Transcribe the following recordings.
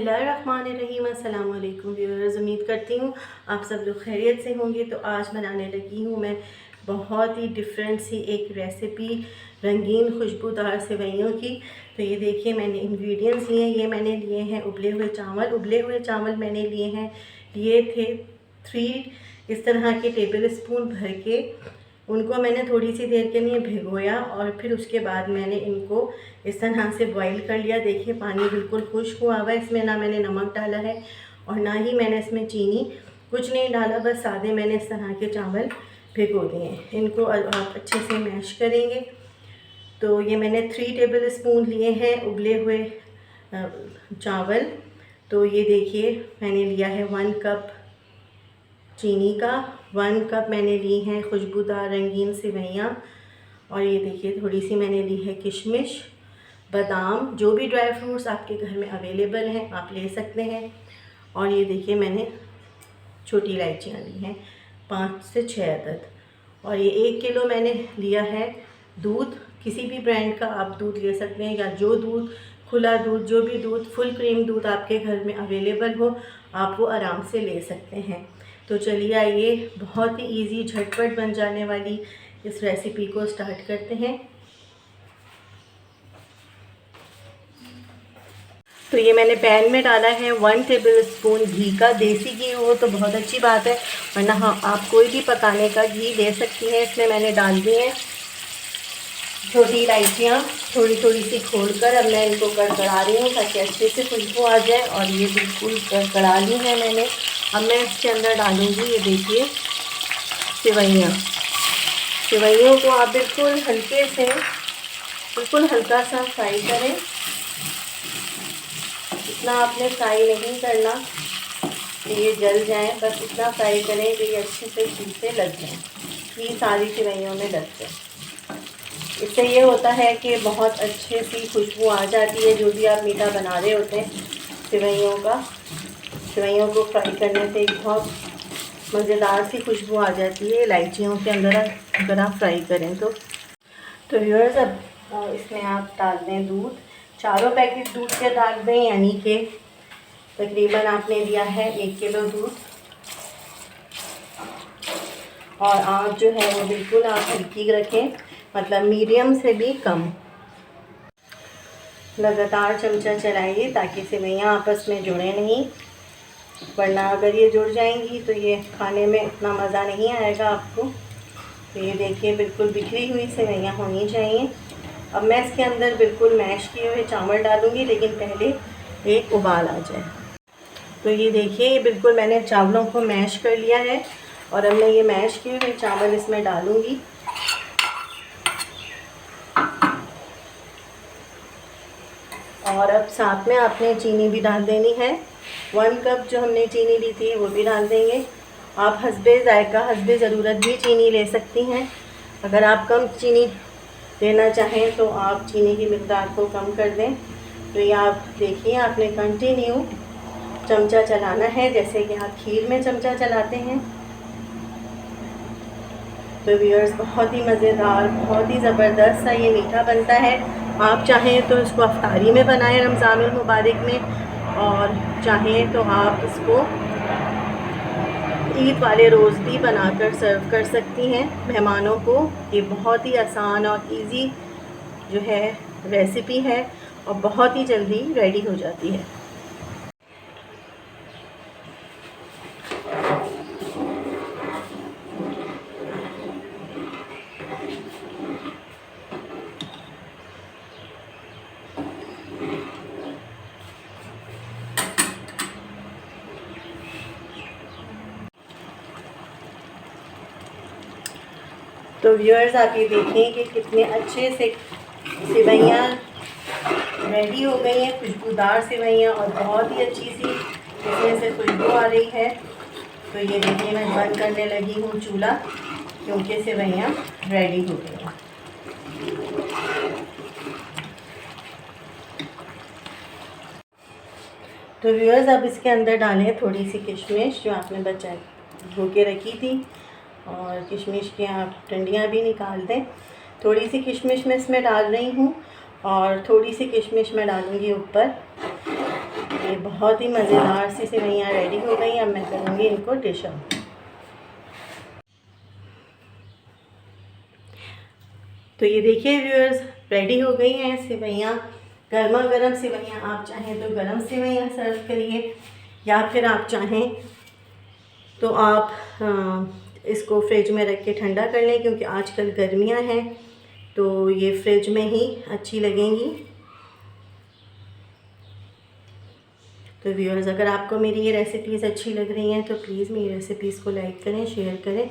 बिस्मिल्लाहिर्रहमानिर्रहीम। अस्सलाम वालेकुम व्यूअर्स, उम्मीद करती हूँ आप सब लोग खैरियत से होंगे। तो आज बनाने लगी हूँ मैं बहुत ही डिफरेंट सी एक रेसिपी, रंगीन खुशबूदार सेवइयों की। तो ये देखिए मैंने इंग्रेडिएंट्स लिए हैं। ये मैंने लिए हैं उबले हुए चावल। उबले हुए चावल मैंने लिए थे 3 इस तरह के टेबल स्पून भर के। उनको मैंने थोड़ी सी देर के लिए भिगोया और फिर उसके बाद मैंने इनको इस तरह से बॉईल कर लिया। देखिए पानी बिल्कुल खुश्क हुआ हुआ है। इसमें ना मैंने नमक डाला है और ना ही मैंने इसमें चीनी, कुछ नहीं डाला। बस सादे मैंने इस तरह के चावल भिगो दिए हैं। इनको आप अच्छे से मैश करेंगे। तो ये मैंने 3 टेबल स्पून लिए हैं उबले हुए चावल। तो ये देखिए मैंने लिया है 1 कप चीनी का, 1 कप मैंने ली हैं खुशबूदार रंगीन सेवइयाँ। और ये देखिए थोड़ी सी मैंने ली है किशमिश, बादाम, जो भी ड्राई फ्रूट्स आपके घर में अवेलेबल हैं आप ले सकते हैं। और ये देखिए मैंने छोटी इलायचियाँ ली हैं 5 से 6 अदद। और ये 1 किलो मैंने लिया है दूध। किसी भी ब्रांड का आप दूध ले सकते हैं, या जो दूध, खुला दूध, जो भी दूध, फुल क्रीम दूध आपके घर में अवेलेबल हो आप वो आराम से ले सकते हैं। तो चलिए आइए बहुत ही इजी झटपट बन जाने वाली इस रेसिपी को स्टार्ट करते हैं। तो ये मैंने पैन में डाला है 1 टेबल स्पून घी का। देसी घी हो तो बहुत अच्छी बात है, वरना हाँ आप कोई भी पकाने का घी ले सकती हैं। इसमें मैंने डाल दी हैं छोटी इलायचियाँ थोड़ी थोड़ी सी खोलकर। अब मैं इनको कड़कड़ा रही हूँ ताकि अच्छे से खुशबू आ जाए। और ये बिल्कुल कड़कड़ा ली है मैंने। अब मैं इसके अंदर डालूँगी, ये देखिए, सेवइयाँ। सेवइयों को आप बिल्कुल हल्के से, बिल्कुल हल्का सा फ्राई करें। इतना आपने फ्राई नहीं करना कि ये जल जाए, बस इतना फ्राई करें कि ये अच्छे से घी से लग जाए, ये सारी सेवइयों में लग जाए। इससे ये होता है कि बहुत अच्छे सी खुशबू आ जाती है। जो भी आप मीठा बना रहे होते हैं सेवइयों का, सेवइयों को फ्राई करने से एक बहुत मज़ेदार सी खुशबू आ जाती है इलायचियों के अंदर अगर आप फ्राई करें तो। व्यूअर्स अब इसमें आप डाल दें दूध। 4 पैकेट दूध के डाल दें, यानी कि तकरीबन आपने लिया है 1 किलो दूध। और आँच जो है वो बिल्कुल आप हल्की रखें, मतलब मीडियम से भी कम। लगातार चमचा चलाइए ताकि सेवइयाँ आपस में जुड़े नहीं, वरना अगर ये जुड़ जाएंगी तो ये खाने में इतना मज़ा नहीं आएगा आपको। तो ये देखिए बिल्कुल बिखरी हुई सेवइयाँ होनी चाहिए। अब मैं इसके अंदर बिल्कुल मैश किए हुए चावल डालूँगी, लेकिन पहले एक उबाल आ जाए। तो ये देखिए ये बिल्कुल मैंने चावलों को मैश कर लिया है। और अब मैं ये मैश किए हुए चावल इसमें डालूँगी। और अब साथ में आपने चीनी भी डाल देनी है। 1 कप जो हमने चीनी ली थी वो भी डाल देंगे। आप हस्बे ज़ायका, हस्बे ज़रूरत भी चीनी ले सकती हैं। अगर आप कम चीनी लेना चाहें तो आप चीनी की मिक़दार को कम कर दें। तो ये आप देखिए आपने कंटिन्यू चमचा चलाना है, जैसे कि आप खीर में चमचा चलाते हैं। तो व्यूअर्स बहुत ही मज़ेदार, बहुत ही ज़बरदस्त सा ये मीठा बनता है। आप चाहें तो इसको अफ्तारी में बनाएं रमज़ानुल मुबारक में, और चाहें तो आप इसको ईद वाले रोज़ भी बनाकर सर्व कर सकती हैं मेहमानों को। ये बहुत ही आसान और इजी जो है रेसिपी है और बहुत ही जल्दी रेडी हो जाती है। तो व्यूअर्स आप ये देखें कि कितने अच्छे से सेवइयाँ रेडी हो गई हैं, खुशबूदार सेवइयाँ, और बहुत ही अच्छी सी इसमें से खुशबू आ रही है। तो ये देखिए मैं बंद करने लगी हूँ चूल्हा, क्योंकि सेवइयाँ रेडी हो गई हैं। तो व्यूअर्स अब इसके अंदर डालें थोड़ी सी किशमिश जो आपने बचा धो के रखी थी, और किशमिश की आप डंडियाँ भी निकाल दें। थोड़ी सी किशमिश मैं इसमें डाल रही हूँ और थोड़ी सी किशमिश मैं डालूँगी ऊपर। ये बहुत ही मज़ेदार सी सेवइयाँ रेडी हो गई। अब मैं करूँगी इनको डिश आउट। तो ये देखिए व्यूअर्स, रेडी हो गई हैं सेवइयाँ, गर्मा गर्म सेवइयाँ। आप चाहें तो गर्म सेवइयाँ सर्व करिए, या फिर आप चाहें तो आप इसको फ्रिज में रख के ठंडा कर लें, क्योंकि आजकल गर्मियाँ हैं तो ये फ्रिज में ही अच्छी लगेंगी। तो व्यूअर्स, अगर आपको मेरी ये रेसिपीज़ अच्छी लग रही हैं तो प्लीज़ मेरी रेसिपीज़ को लाइक करें, शेयर करें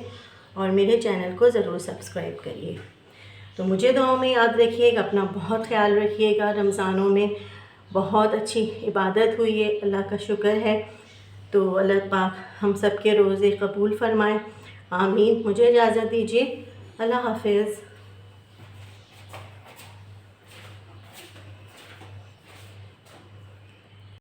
और मेरे चैनल को ज़रूर सब्सक्राइब करिए। तो मुझे दुआओं में याद रखिएगा, अपना बहुत ख्याल रखिएगा। रमज़ानों में बहुत अच्छी इबादत हुई है, अल्लाह का शुक्र है। तो अल्लाह पाक हम सब के रोज़े कबूल फ़रमाएँ, आमीन। मुझे इजाज़त दीजिए, अल्लाह हाफ़िज़।